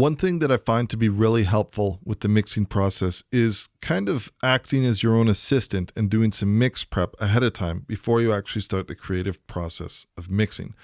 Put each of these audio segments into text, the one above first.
One thing that I find to be really helpful with the mixing process is kind of acting as your own assistant and doing some mix prep ahead of time before you actually start the creative process of mixing.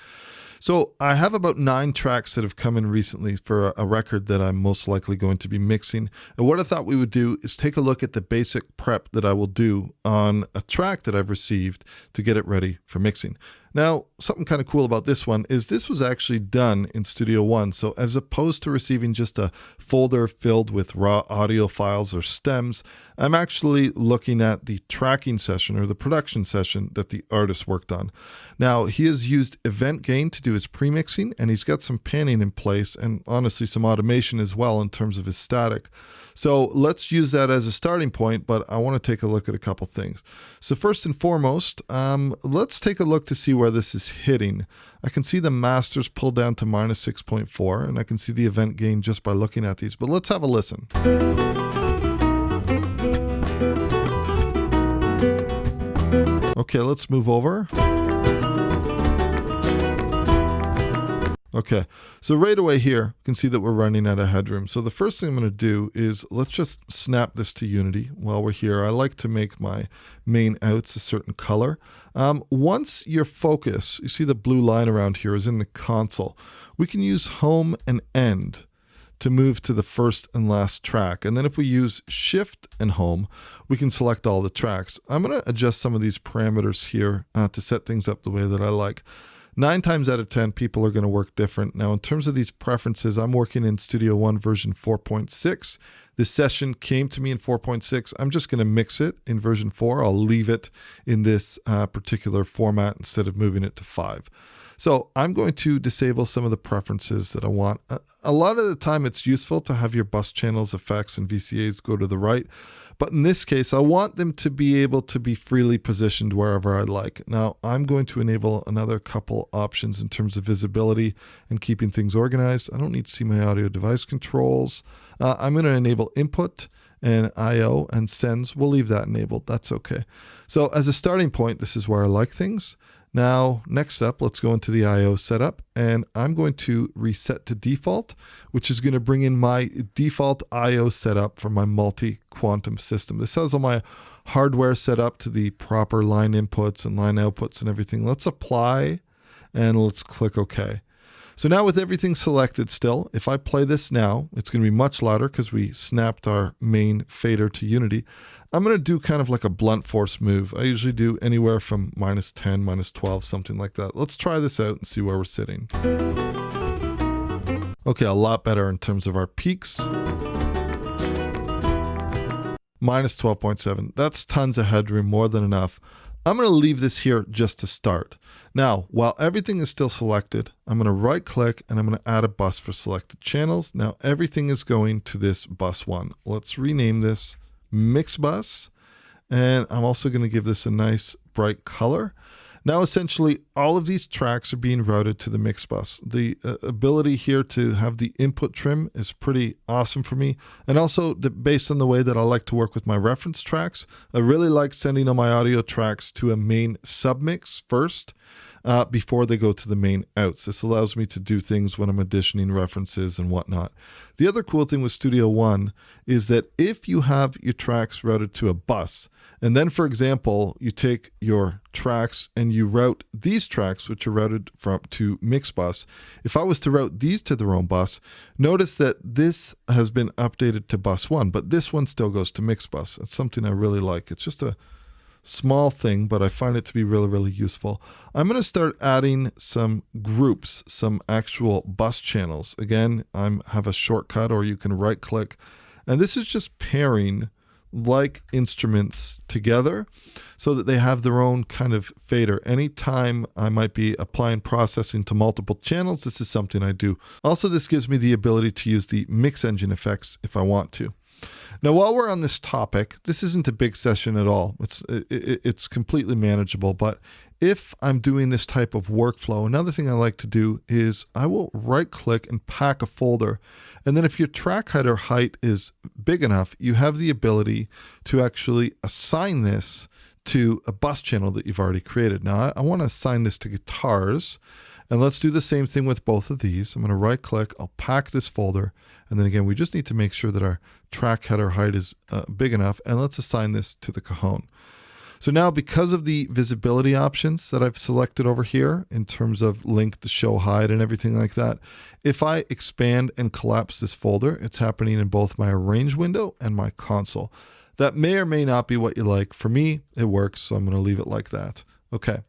So I have about 9 tracks that have come in recently for a record that I'm most likely going to be mixing. And what I thought we would do is take a look at the basic prep that I will do on a track that I've received to get it ready for mixing. Now, something kind of cool about this one is this was actually done in Studio One. So as opposed to receiving just a folder filled with raw audio files or stems, I'm actually looking at the tracking session or the production session that the artist worked on. Now, he has used Event Gain to do his pre-mixing, and he's got some panning in place and honestly some automation as well in terms of his static. So let's use that as a starting point, but I want to take a look at a couple things. So first and foremost, let's take a look to see where this is hitting. I can see the masters pulled down to -6.4, and I can see the event gain just by looking at these, but let's have a listen. Okay, let's move over. Okay, so right away here, you can see that we're running out of headroom. So the first thing I'm going to do is let's just snap this to Unity while we're here. I like to make my main outs a certain color. Once your focus, you see the blue line around here is in the console, we can use home and end to move to the first and last track. And then if we use shift and home, we can select all the tracks. I'm going to adjust some of these parameters here to set things up the way that I like. 9 times out of 10, people are going to work different. Now, in terms of these preferences, I'm working in Studio One version 4.6. This session came to me in 4.6. I'm just going to mix it in version 4. I'll leave it in this particular format instead of moving it to 5. So I'm going to disable some of the preferences that I want. A lot of the time, it's useful to have your bus channels, effects, and VCAs go to the right. But in this case, I want them to be able to be freely positioned wherever I like. Now, I'm going to enable another couple options in terms of visibility and keeping things organized. I don't need to see my audio device controls. I'm going to enable input and I/O and sends. We'll leave that enabled. That's okay. So as a starting point, this is where I like things. Now, next up, let's go into the I/O setup, and I'm going to reset to default, which is going to bring in my default I/O setup for my multi-quantum system. This has all my hardware set up to the proper line inputs and line outputs and everything. Let's apply, and let's click OK. So now with everything selected still, if I play this now, it's going to be much louder because we snapped our main fader to Unity. I'm going to do kind of like a blunt force move. I usually do anywhere from -10, -12, something like that. Let's try this out and see where we're sitting. Okay, a lot better in terms of our peaks. -12.7. That's tons of headroom, more than enough. I'm going to leave this here just to start. Now, while everything is still selected, I'm going to right click and I'm going to add a bus for selected channels. Now everything is going to this bus 1. Let's rename this Mix Bus. And I'm also going to give this a nice bright color. Now, essentially, all of these tracks are being routed to the mix bus. The ability here to have the input trim is pretty awesome for me. And also, based on the way that I like to work with my reference tracks, I really like sending all my audio tracks to a main submix first before they go to the main outs. This allows me to do things when I'm auditioning references and whatnot. The other cool thing with Studio One is that if you have your tracks routed to a bus, and then, for example, you take your tracks and you route these tracks, which are routed to Mixbus. If I was to route these to their own bus, notice that this has been updated to bus 1, but this one still goes to Mixbus. It's something I really like. It's just a small thing, but I find it to be really, really useful. I'm going to start adding some groups, some actual bus channels. Again, I have a shortcut, or you can right click, and this is just pairing like instruments together so that they have their own kind of fader. Anytime I might be applying processing to multiple channels, this is something I do. Also, this gives me the ability to use the mix engine effects if I want to. Now, while we're on this topic, this isn't a big session at all. It's completely manageable, but if I'm doing this type of workflow, another thing I like to do is I will right click and pack a folder. And then if your track header height is big enough, you have the ability to actually assign this to a bus channel that you've already created. Now, I want to assign this to guitars. And let's do the same thing with both of these. I'm going to right click, I'll pack this folder. And then again, we just need to make sure that our track header height is big enough. And let's assign this to the cajon. So now because of the visibility options that I've selected over here in terms of link to show hide and everything like that, if I expand and collapse this folder, it's happening in both my arrange window and my console. That may or may not be what you like. For me, it works, so I'm going to leave it like that. Okay,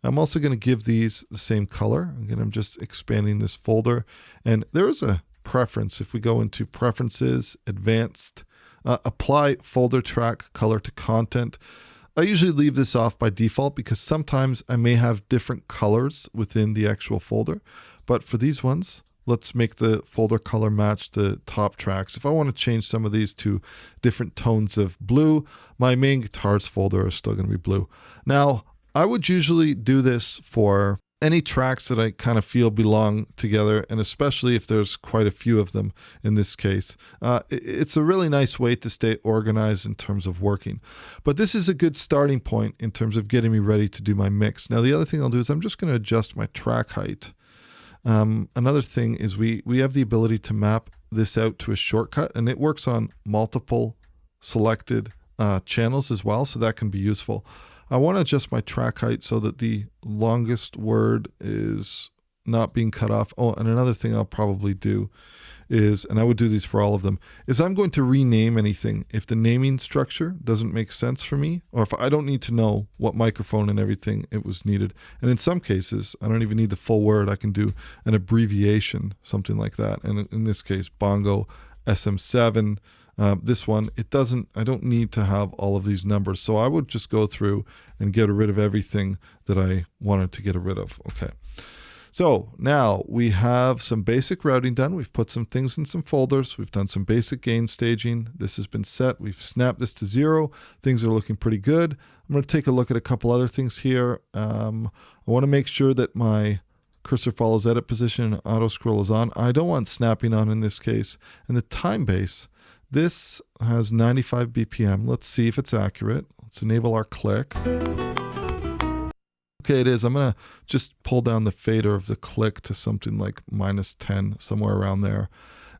I'm also going to give these the same color. Again, I'm just expanding this folder. And there is a preference. If we go into Preferences, Advanced, Apply Folder Track Color to Content, I usually leave this off by default because sometimes I may have different colors within the actual folder. But for these ones, let's make the folder color match the top tracks. If I want to change some of these to different tones of blue, my main guitars folder is still going to be blue. Now, I would usually do this for any tracks that I kind of feel belong together, and especially if there's quite a few of them in this case. It's a really nice way to stay organized in terms of working. But this is a good starting point in terms of getting me ready to do my mix. Now, the other thing I'll do is I'm just going to adjust my track height. Another thing is we have the ability to map this out to a shortcut, and it works on multiple selected channels as well, so that can be useful. I want to adjust my track height so that the longest word is not being cut off. Oh, and another thing I'll probably do is, and I would do these for all of them, is I'm going to rename anything if the naming structure doesn't make sense for me, or if I don't need to know what microphone and everything it was needed. And in some cases, I don't even need the full word. I can do an abbreviation, something like that. And in this case, Bongo SM7. This one, I don't need to have all of these numbers. So I would just go through and get rid of everything that I wanted to get rid of. Okay. So now we have some basic routing done. We've put some things in some folders. We've done some basic gain staging. This has been set. We've snapped this to 0. Things are looking pretty good. I'm going to take a look at a couple other things here. I want to make sure that my cursor follows edit position and auto scroll is on. I don't want snapping on in this case. And the time base, this has 95 BPM. Let's see if it's accurate. Let's enable our click. Okay, it is. I'm going to just pull down the fader of the click to something like -10, somewhere around there.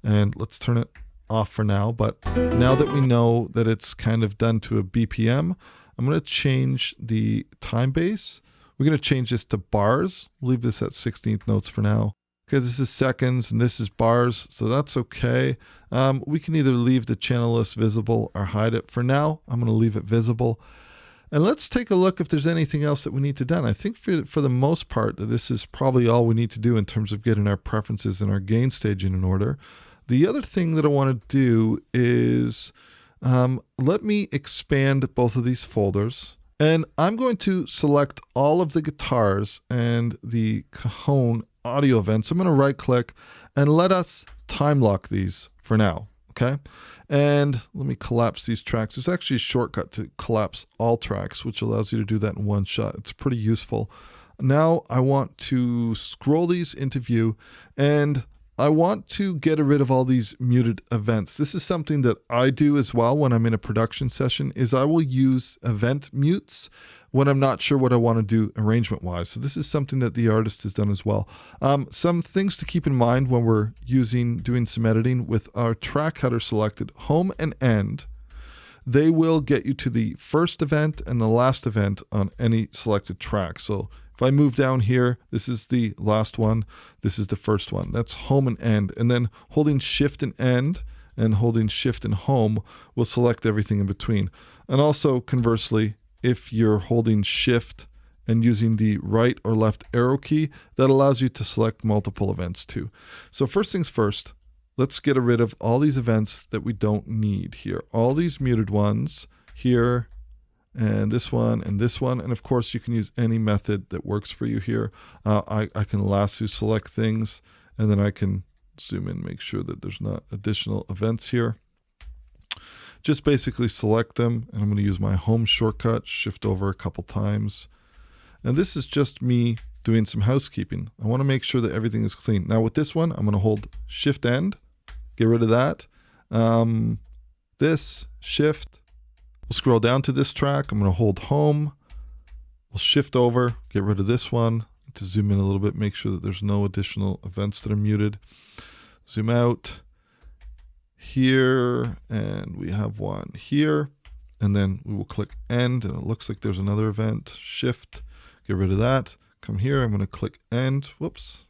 And let's turn it off for now. But now that we know that it's kind of done to a BPM, I'm going to change the time base. We're going to change this to bars. We'll leave this at 16th notes for now. Okay, this is seconds and this is bars, so that's okay. We can either leave the channel list visible or hide it. For now, I'm going to leave it visible. And let's take a look if there's anything else that we need to do. I think for the most part, this is probably all we need to do in terms of getting our preferences and our gain staging in order. The other thing that I want to do is let me expand both of these folders. And I'm going to select all of the guitars and the cajon audio events. I'm going to right click and let us time lock these for now. Okay. And let me collapse these tracks. There's actually a shortcut to collapse all tracks, which allows you to do that in one shot. It's pretty useful. Now I want to scroll these into view, and I want to get rid of all these muted events. This is something that I do as well when I'm in a production session, is I will use event mutes when I'm not sure what I want to do arrangement-wise. So this is something that the artist has done as well. Some things to keep in mind when we're doing some editing with our track header selected, home and end. They will get you to the first event and the last event on any selected track. So if I move down here, this is the last one, this is the first one. That's home and end. And then holding shift and end and holding shift and home will select everything in between. And also conversely, if you're holding shift and using the right or left arrow key, that allows you to select multiple events too. So first things first, let's get rid of all these events that we don't need here. All these muted ones here, and this one, and this one. And of course, you can use any method that works for you here. I can lasso select things, and then I can zoom in, make sure that there's not additional events here. Just basically select them, and I'm going to use my home shortcut, shift over a couple times. And this is just me doing some housekeeping. I want to make sure that everything is clean. Now with this one, I'm going to hold shift end, get rid of that. This, shift. We'll scroll down to this track. I'm going to hold home. We'll shift over, get rid of this one. To zoom in a little bit, make sure that there's no additional events that are muted. Zoom out here, and we have one here. And then we will click end, and it looks like there's another event. Shift, get rid of that. Come here, I'm going to click end. Whoops.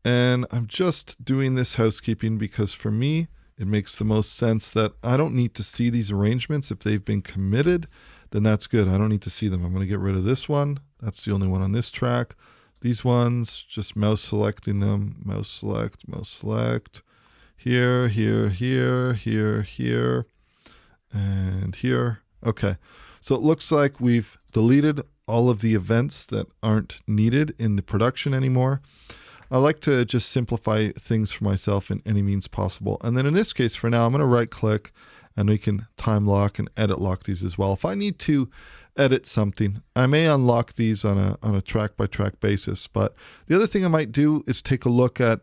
And I'm just doing this housekeeping because for me, it makes the most sense that I don't need to see these arrangements. If they've been committed, then that's good. I don't need to see them. I'm going to get rid of this one. That's the only one on this track. These ones, just mouse selecting them. Mouse select, mouse select. Here, here, here, here, here, and here. Okay, so it looks like we've deleted all of the events that aren't needed in the production anymore. I like to just simplify things for myself in any means possible. And then in this case, for now, I'm going to right click and we can time lock and edit lock these as well. If I need to edit something, I may unlock these on a track by track basis. But the other thing I might do is take a look at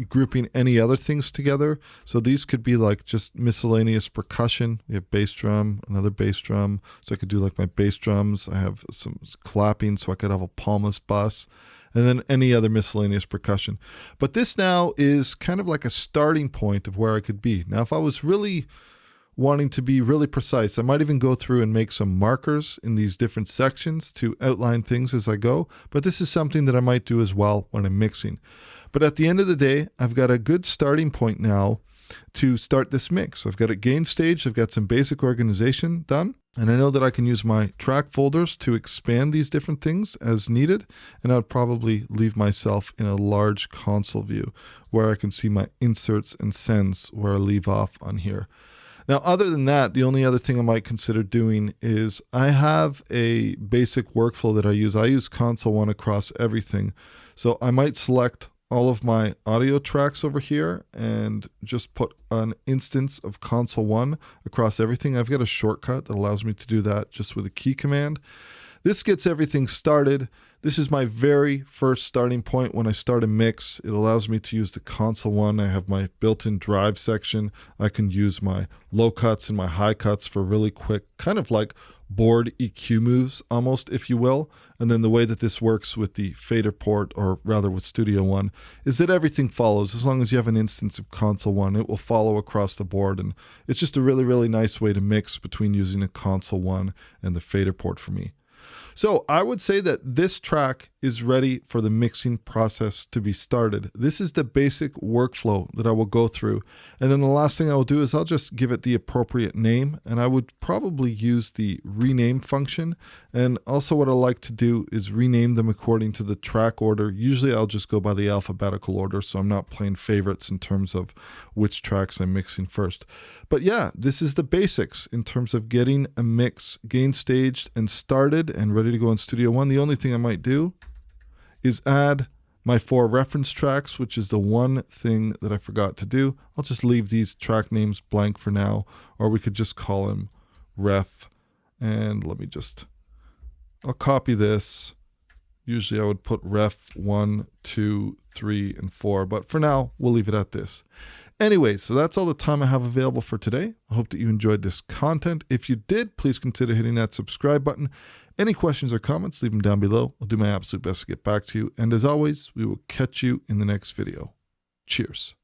grouping any other things together. So these could be like just miscellaneous percussion. We have bass drum, another bass drum. So I could do like my bass drums. I have some clapping, so I could have a palmas bus, and then any other miscellaneous percussion. But this now is kind of like a starting point of where I could be. Now, if I was really wanting to be really precise, I might even go through and make some markers in these different sections to outline things as I go. But this is something that I might do as well when I'm mixing. But at the end of the day, I've got a good starting point now to start this mix. I've got a gain stage, I've got some basic organization done, and I know that I can use my track folders to expand these different things as needed, and I would probably leave myself in a large console view where I can see my inserts and sends where I leave off on here. Now, other than that, the only other thing I might consider doing is I have a basic workflow that I use. I use console 1 across everything. So I might select all of my audio tracks over here and just put an instance of console 1 across everything. I've got a shortcut that allows me to do that just with a key command. This gets everything started. This is my very first starting point when I start a mix. It allows me to use the console 1. I have my built-in drive section. I can use my low cuts and my high cuts for really quick, kind of like board EQ moves almost, if you will. And then the way that this works with the fader port, or rather with Studio One, is that everything follows. As long as you have an instance of console 1, it will follow across the board. And it's just a really, really nice way to mix between using a console 1 and the fader port for me. So I would say that this track is ready for the mixing process to be started. This is the basic workflow that I will go through. And then the last thing I will do is I'll just give it the appropriate name, and I would probably use the rename function. And also what I like to do is rename them according to the track order. Usually I'll just go by the alphabetical order, so I'm not playing favorites in terms of which tracks I'm mixing first. But yeah, this is the basics in terms of getting a mix gain staged and started and ready to go in Studio One. The only thing I might do is add my 4 reference tracks, which is the one thing that I forgot to do. I'll just leave these track names blank for now, or we could just call them ref. And I'll copy this. Usually I would put ref 1, 2, 3, and 4, but for now, we'll leave it at this. Anyway, so that's all the time I have available for today. I hope that you enjoyed this content. If you did, please consider hitting that subscribe button. Any questions or comments, leave them down below. I'll do my absolute best to get back to you. And as always, we will catch you in the next video. Cheers.